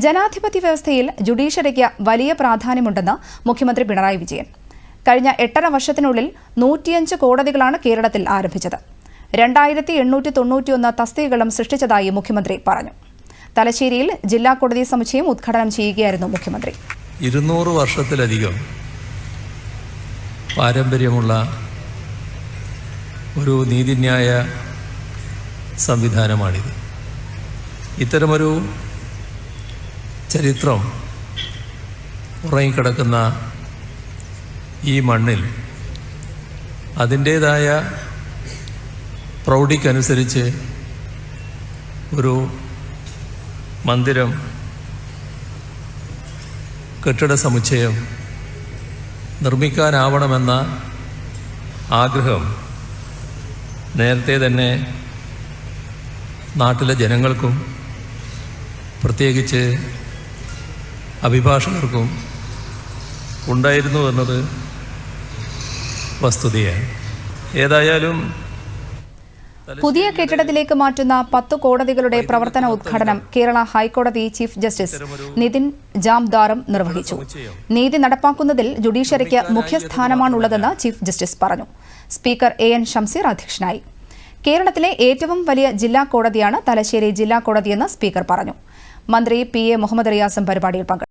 ജനാധിപത്യ വ്യവസ്ഥയിൽ ജുഡീഷ്യറിക്ക് വലിയ പ്രാധാന്യമുണ്ടെന്ന് മുഖ്യമന്ത്രി പിണറായി വിജയൻ. കഴിഞ്ഞ 8.5 വർഷത്തിനുള്ളിൽ 105 കോടതികളാണ് കേരളത്തിൽ ആരംഭിച്ചത്. 2891 തസ്തികകളും സൃഷ്ടിച്ചതായി മുഖ്യമന്ത്രി പറഞ്ഞു. തലശ്ശേരിയിൽ ജില്ലാ കോടതി സമുച്ചയം ഉദ്ഘാടനം ചെയ്യുകയായിരുന്നു മുഖ്യമന്ത്രി. 200 വർഷത്തിലധികം പാരമ്പര്യമുള്ള ഒരു നീതിന്യായ സംവിധാനമാണിത്. ഇത്തരമൊരു ചരിത്രം ഉറങ്ങിക്കിടക്കുന്ന ഈ മണ്ണിൽ അതിൻ്റേതായ പ്രൗഢിക്കനുസരിച്ച് ഒരു മന്ദിരം, കെട്ടിട സമുച്ചയം നിർമ്മിക്കാനാവണമെന്ന ആഗ്രഹം നേരത്തെ തന്നെ നാട്ടിലെ ജനങ്ങൾക്കും പ്രത്യേകിച്ച് അഭിഭാഷകർക്കും ഉണ്ടായിരുന്നു എന്നത് വസ്തുതയാണ്. ഏതായാലും പുതിയ കെട്ടിടത്തിലേക്ക് മാറ്റുന്ന 10 കോടതികളുടെ പ്രവർത്തന ഉദ്ഘാടനം കേരള ഹൈക്കോടതി ചീഫ് ജസ്റ്റിസ് നിതിൻ ജാംദാറും നിർവഹിച്ചു. നീതി നടപ്പാക്കുന്നതിൽ ജുഡീഷ്യറിക്ക് മുഖ്യസ്ഥാനമാണുള്ളതെന്ന് ചീഫ് ജസ്റ്റിസ് പറഞ്ഞു. സ്പീക്കർ AN ഷംസീർ അധ്യക്ഷനായി. കേരളത്തിലെ ഏറ്റവും വലിയ ജില്ലാ കോടതിയാണ് തലശ്ശേരി ജില്ലാ കോടതിയെന്ന് സ്പീക്കർ പറഞ്ഞു. മന്ത്രി PA മുഹമ്മദ് റിയാസും പരിപാടിയിൽ പങ്കെടുത്തു.